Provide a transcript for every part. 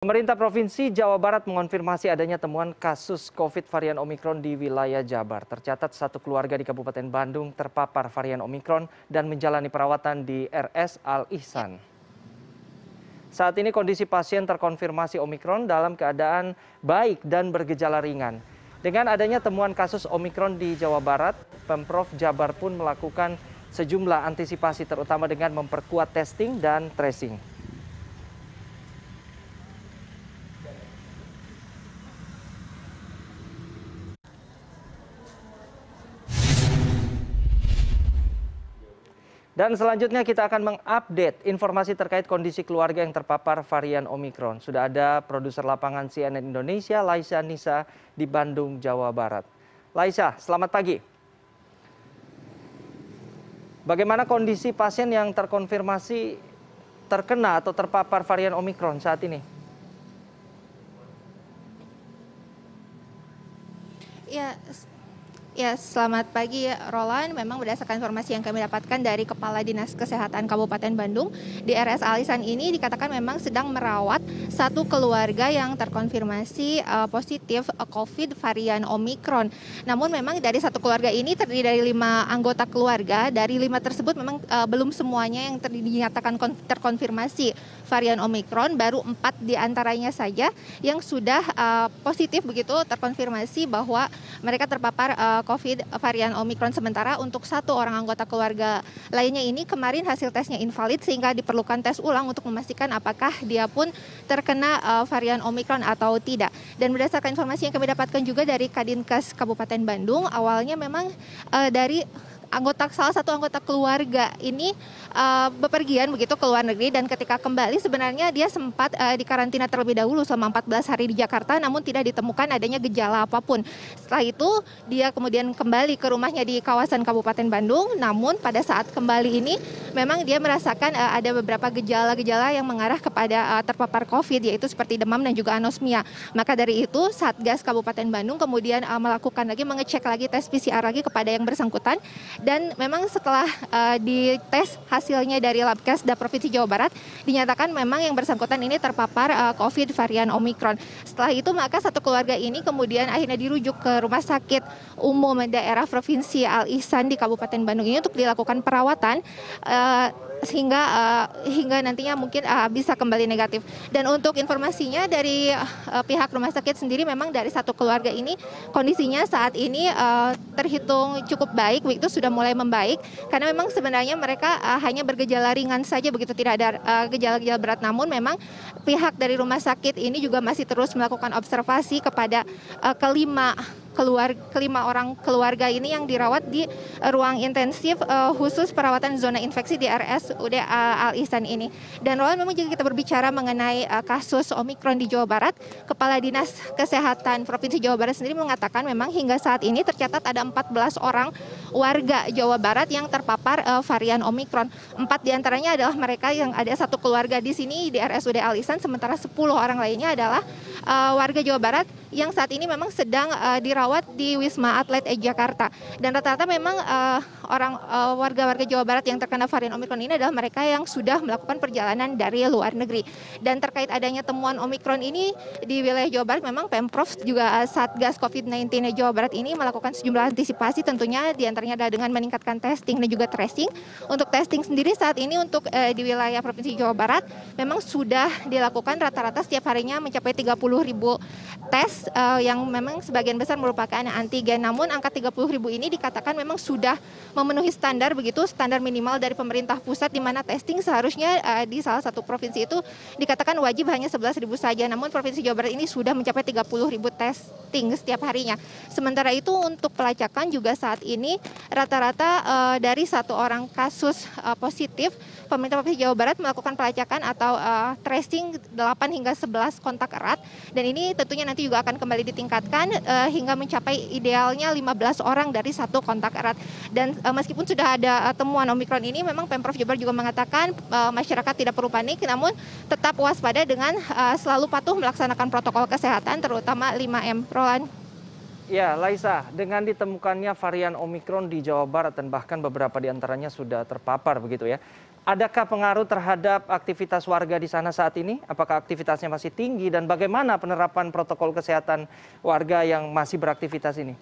Pemerintah Provinsi Jawa Barat mengonfirmasi adanya temuan kasus COVID varian Omikron di wilayah Jabar. Tercatat satu keluarga di Kabupaten Bandung terpapar varian Omikron dan menjalani perawatan di RS Al Ihsan. Saat ini kondisi pasien terkonfirmasi Omikron dalam keadaan baik dan bergejala ringan. Dengan adanya temuan kasus Omikron di Jawa Barat, Pemprov Jabar pun melakukan sejumlah antisipasi terutama dengan memperkuat testing dan tracing. Dan selanjutnya kita akan mengupdate informasi terkait kondisi keluarga yang terpapar varian Omikron. Sudah ada produser lapangan CNN Indonesia, Laisa Nisa di Bandung, Jawa Barat. Laisa, selamat pagi. Bagaimana kondisi pasien yang terkonfirmasi terkena atau terpapar varian Omikron saat ini? Ya, selamat pagi Roland. Memang berdasarkan informasi yang kami dapatkan dari Kepala Dinas Kesehatan Kabupaten Bandung, di RS Al Ihsan ini dikatakan memang sedang merawat satu keluarga yang terkonfirmasi positif COVID varian Omikron. Namun memang dari satu keluarga ini terdiri dari 5 anggota keluarga. Dari 5 tersebut memang belum semuanya yang dinyatakan terkonfirmasi varian Omikron, baru 4 diantaranya saja yang sudah positif begitu terkonfirmasi bahwa mereka terpapar COVID varian Omikron. Sementara untuk satu orang anggota keluarga lainnya ini kemarin hasil tesnya invalid sehingga diperlukan tes ulang untuk memastikan apakah dia pun terkena varian Omikron atau tidak. Dan berdasarkan informasi yang kami dapatkan juga dari Kadinkes Kabupaten Bandung, awalnya memang dari salah satu anggota keluarga ini bepergian begitu ke luar negeri, dan ketika kembali sebenarnya dia sempat dikarantina terlebih dahulu selama 14 hari di Jakarta, namun tidak ditemukan adanya gejala apapun. Setelah itu dia kemudian kembali ke rumahnya di kawasan Kabupaten Bandung, namun pada saat kembali ini memang dia merasakan ada beberapa gejala-gejala yang mengarah kepada terpapar COVID, yaitu seperti demam dan juga anosmia. Maka dari itu Satgas Kabupaten Bandung kemudian melakukan lagi, mengecek lagi tes PCR lagi kepada yang bersangkutan. Dan memang setelah dites hasilnya dari Labkesda Provinsi Jawa Barat, dinyatakan memang yang bersangkutan ini terpapar COVID varian Omikron. Setelah itu maka satu keluarga ini kemudian akhirnya dirujuk ke Rumah Sakit Umum Daerah Provinsi Al Ihsan di Kabupaten Bandung ini untuk dilakukan perawatan hingga nantinya mungkin bisa kembali negatif. Dan untuk informasinya dari pihak rumah sakit sendiri, memang dari satu keluarga ini kondisinya saat ini terhitung cukup baik, begitu sudah mulai membaik, karena memang sebenarnya mereka hanya bergejala ringan saja begitu, tidak ada gejala-gejala berat. Namun memang pihak dari rumah sakit ini juga masih terus melakukan observasi kepada kelima orang keluarga ini yang dirawat di ruang intensif khusus perawatan zona infeksi di RSUD Al Ihsan ini. Dan Roland, memang jika kita berbicara mengenai kasus Omikron di Jawa Barat, Kepala Dinas Kesehatan Provinsi Jawa Barat sendiri mengatakan memang hingga saat ini tercatat ada 14 orang warga Jawa Barat yang terpapar varian Omikron. 4 diantaranya adalah mereka yang ada satu keluarga di sini di RSUD Al Ihsan, sementara 10 orang lainnya adalah warga Jawa Barat yang saat ini memang sedang dirawat di Wisma Atlet Jakarta. Dan rata-rata memang warga-warga Jawa Barat yang terkena varian Omikron ini adalah mereka yang sudah melakukan perjalanan dari luar negeri. Dan terkait adanya temuan Omikron ini di wilayah Jawa Barat, memang Pemprov juga Satgas COVID-19 Jawa Barat ini melakukan sejumlah antisipasi, tentunya diantaranya adalah dengan meningkatkan testing dan juga tracing. Untuk testing sendiri saat ini untuk di wilayah Provinsi Jawa Barat memang sudah dilakukan rata-rata setiap harinya mencapai 30.000 tes yang memang sebagian besar merupakan antigen. Namun angka 30.000 ini dikatakan memang sudah memenuhi standar begitu, standar minimal dari pemerintah pusat, di mana testing seharusnya di salah satu provinsi itu dikatakan wajib hanya 11.000 saja. Namun Provinsi Jawa Barat ini sudah mencapai 30.000 testing setiap harinya. Sementara itu untuk pelacakan juga saat ini rata-rata dari satu orang kasus positif, pemerintah Provinsi Jawa Barat melakukan pelacakan atau tracing 8 hingga 11 kontak erat. Dan ini tentunya nanti juga akan kembali ditingkatkan hingga mencapai idealnya 15 orang dari satu kontak erat. Dan meskipun sudah ada temuan Omikron ini, memang Pemprov Jabar juga mengatakan masyarakat tidak perlu panik, namun tetap waspada dengan selalu patuh melaksanakan protokol kesehatan, terutama 5M. Roland. Ya, Laisa, dengan ditemukannya varian Omikron di Jawa Barat dan bahkan beberapa di antaranya sudah terpapar begitu ya. Adakah pengaruh terhadap aktivitas warga di sana saat ini? Apakah aktivitasnya masih tinggi dan bagaimana penerapan protokol kesehatan warga yang masih beraktivitas ini?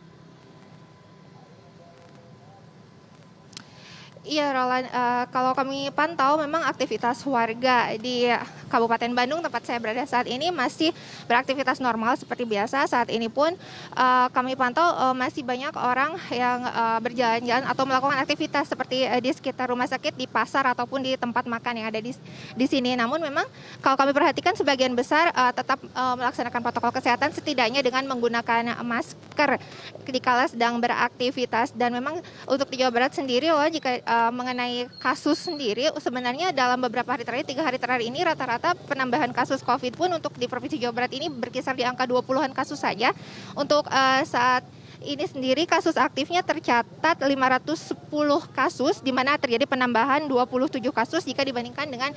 Iya, Roland, kalau kami pantau memang aktivitas warga di Kabupaten Bandung tempat saya berada saat ini masih beraktivitas normal seperti biasa. Saat ini pun kami pantau masih banyak orang yang berjalan-jalan atau melakukan aktivitas seperti di sekitar rumah sakit, di pasar ataupun di tempat makan yang ada di sini. Namun memang kalau kami perhatikan sebagian besar tetap melaksanakan protokol kesehatan setidaknya dengan menggunakan masker dikala sedang beraktivitas. Dan memang untuk di Jawa Barat sendiri loh, jika mengenai kasus sendiri sebenarnya dalam beberapa hari terakhir, 3 hari terakhir ini rata-rata penambahan kasus COVID pun untuk di Provinsi Jawa Barat ini berkisar di angka 20-an kasus saja. Untuk saat ini sendiri kasus aktifnya tercatat 510 kasus, di mana terjadi penambahan 27 kasus jika dibandingkan dengan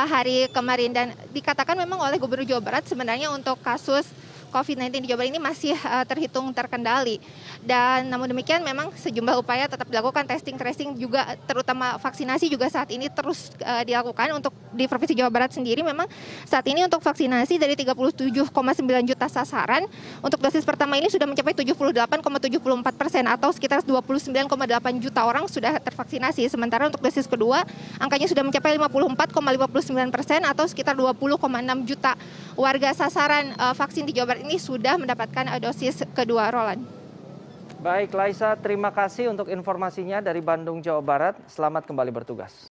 hari kemarin. Dan dikatakan memang oleh Gubernur Jawa Barat sebenarnya untuk kasus COVID-19 di Jawa Barat ini masih terhitung terkendali. Dan namun demikian memang sejumlah upaya tetap dilakukan, testing, tracing juga, terutama vaksinasi juga saat ini terus dilakukan. Untuk di Provinsi Jawa Barat sendiri memang saat ini untuk vaksinasi dari 37,9 juta sasaran, untuk dosis pertama ini sudah mencapai 78,74% atau sekitar 29,8 juta orang sudah tervaksinasi. Sementara untuk dosis kedua angkanya sudah mencapai 54,59% atau sekitar 20,6 juta warga sasaran vaksin di Jawa Barat ini sudah mendapatkan dosis kedua, Roland. Baik, Laisa, terima kasih untuk informasinya dari Bandung, Jawa Barat. Selamat kembali bertugas.